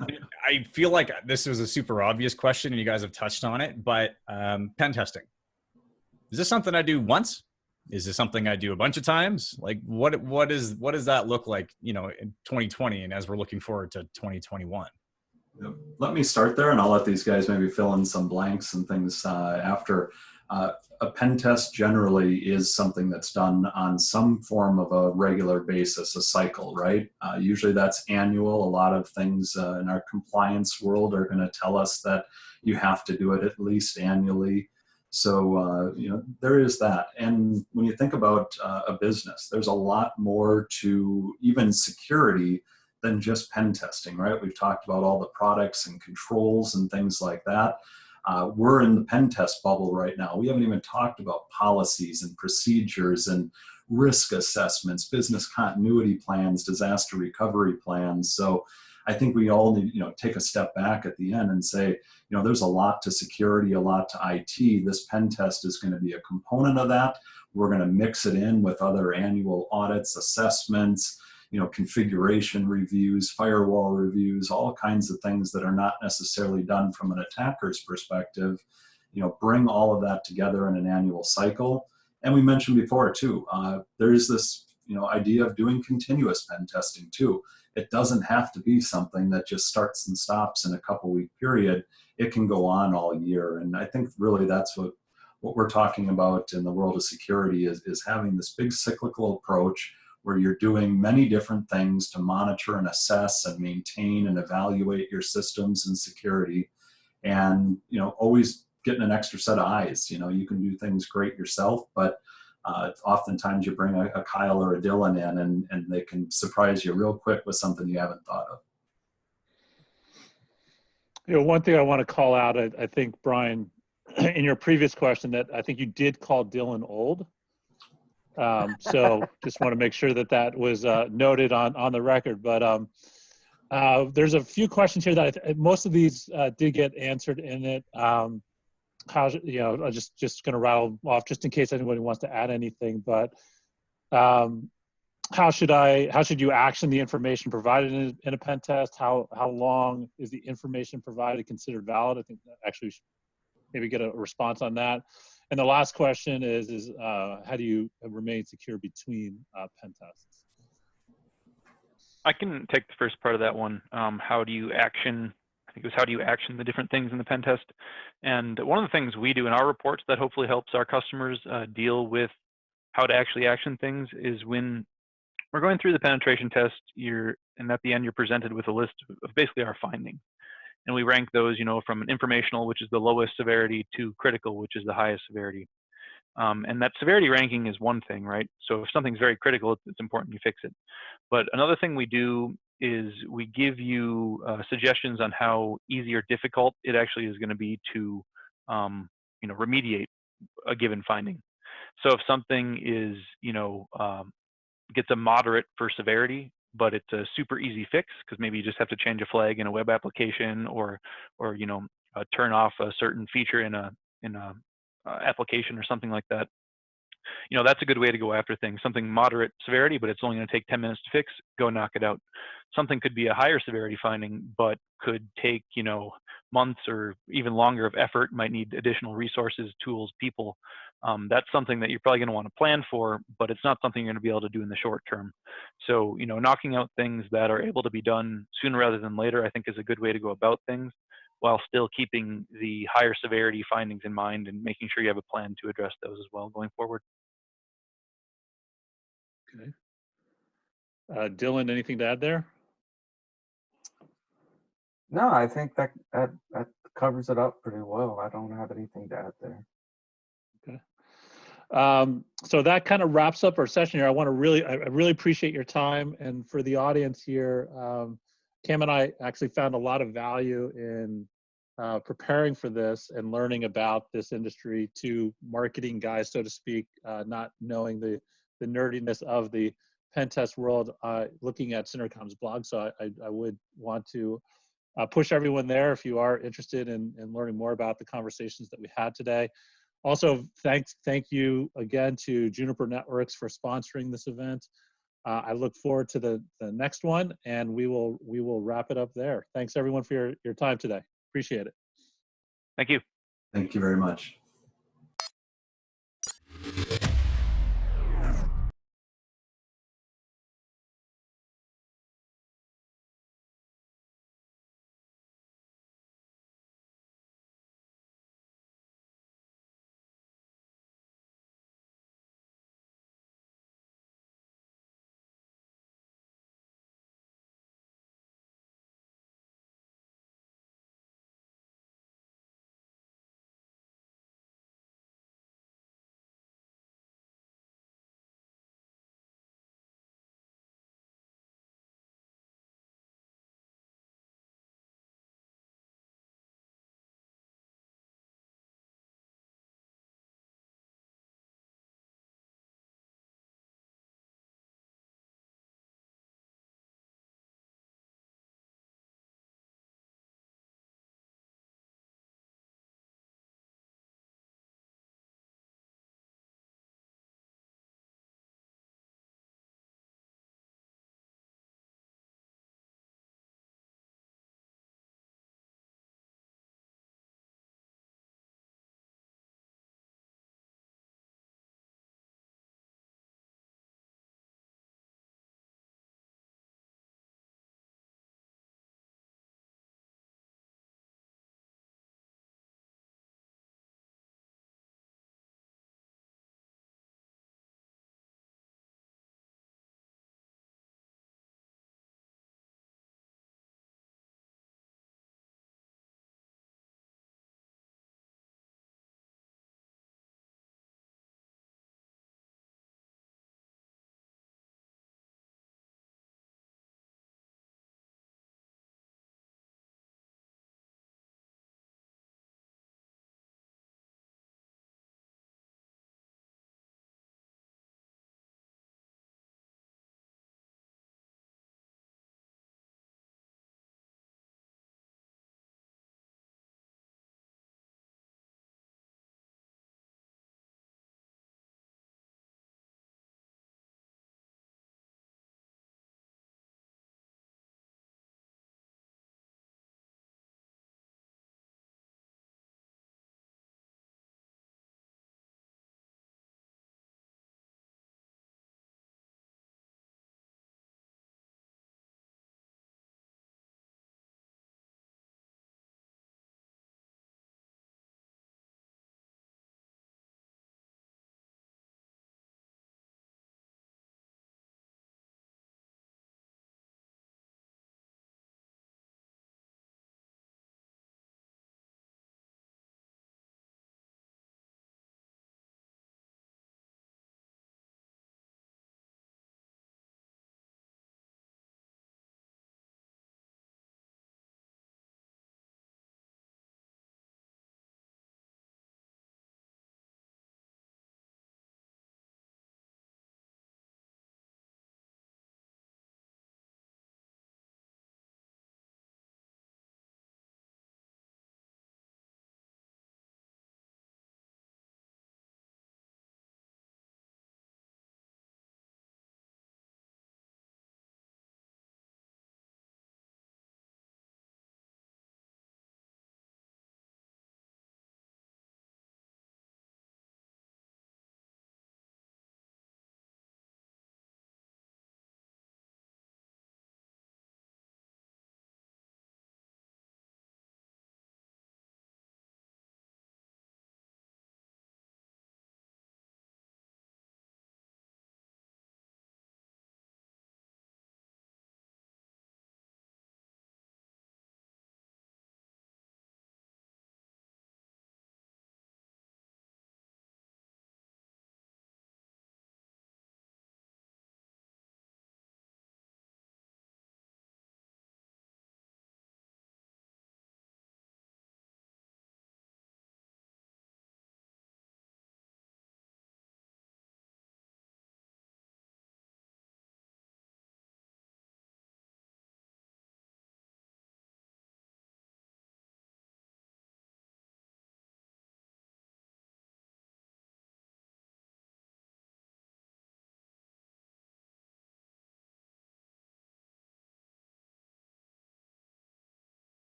I feel like this was a super obvious question and you guys have touched on it, but pen testing. Is this something I do once? Is this something I do a bunch of times? Like what does that look like, in 2020 and as we're looking forward to 2021? Let me start there, and I'll let these guys maybe fill in some blanks and things after. A pen test generally is something that's done on some form of a regular basis, a cycle, right? Usually that's annual. A lot of things in our compliance world are going to tell us that you have to do it at least annually. So, there is that. And when you think about a business, there's a lot more to even security than just pen testing, right? We've talked about all the products and controls and things like that. We're in the pen test bubble right now. We haven't even talked about policies and procedures and risk assessments, business continuity plans, disaster recovery plans. So I think we all need, take a step back at the end and say, there's a lot to security, a lot to IT. This pen test is going to be a component of that. We're going to mix it in with other annual audits, assessments, configuration reviews, firewall reviews, all kinds of things that are not necessarily done from an attacker's perspective. Bring all of that together in an annual cycle. And we mentioned before too, there's this, idea of doing continuous pen testing too. it doesn't have to be something that just starts and stops in a couple-week period. It can go on all year. And I think really that's what we're talking about in the world of security is having this big cyclical approach where you're doing many different things to monitor and assess and maintain and evaluate your systems and security. And, always getting an extra set of eyes. You can do things great yourself, but oftentimes you bring a Kyle or a Dylan in and they can surprise you real quick with something you haven't thought of. One thing I want to call out, I think, Brian, in your previous question, that I think you did call Dylan old. So just want to make sure that was noted on the record. But there's a few questions here that most of these did get answered in it. I'm just going to rattle off just in case anybody wants to add anything. But how should you action the information provided in a pen test? How long is the information provided considered valid? I think that actually we should maybe get a response on that. And the last question is how do you remain secure between pen tests? I can take the first part of that one. How do you action the different things in the pen test? And one of the things we do in our reports that hopefully helps our customers deal with how to actually action things is when we're going through the penetration test, and at the end you're presented with a list of basically our findings. And we rank those, from an informational, which is the lowest severity, to critical, which is the highest severity. And that severity ranking is one thing, right? So if something's very critical, it's important you fix it. But another thing we do is we give you suggestions on how easy or difficult it actually is going to be to, remediate a given finding. So if something is, gets a moderate for severity, but it's a super easy fix because maybe you just have to change a flag in a web application or turn off a certain feature in a application or something like that. That's a good way to go after things. Something moderate severity, but it's only going to take 10 minutes to fix, go knock it out. Something could be a higher severity finding, but could take, months or even longer of effort, might need additional resources, tools, people. That's something that you're probably going to want to plan for, but it's not something you're going to be able to do in the short term. So, knocking out things that are able to be done sooner rather than later, I think is a good way to go about things, while still keeping the higher severity findings in mind and making sure you have a plan to address those as well going forward. Okay. Dylan, anything to add there? No, I think that covers it up pretty well. I don't have anything to add there. Okay. So that kind of wraps up our session here. I really appreciate your time, and for the audience here, Cam and I actually found a lot of value in preparing for this and learning about this industry to marketing guys, so to speak, not knowing the nerdiness of the pen test world, looking at Cinercom's blog. So I would want to push everyone there if you are interested in learning more about the conversations that we had today. Also, thank you again to Juniper Networks for sponsoring this event. I look forward to the next one, and we will wrap it up there. Thanks everyone for your time today. Appreciate it. Thank you. Thank you very much.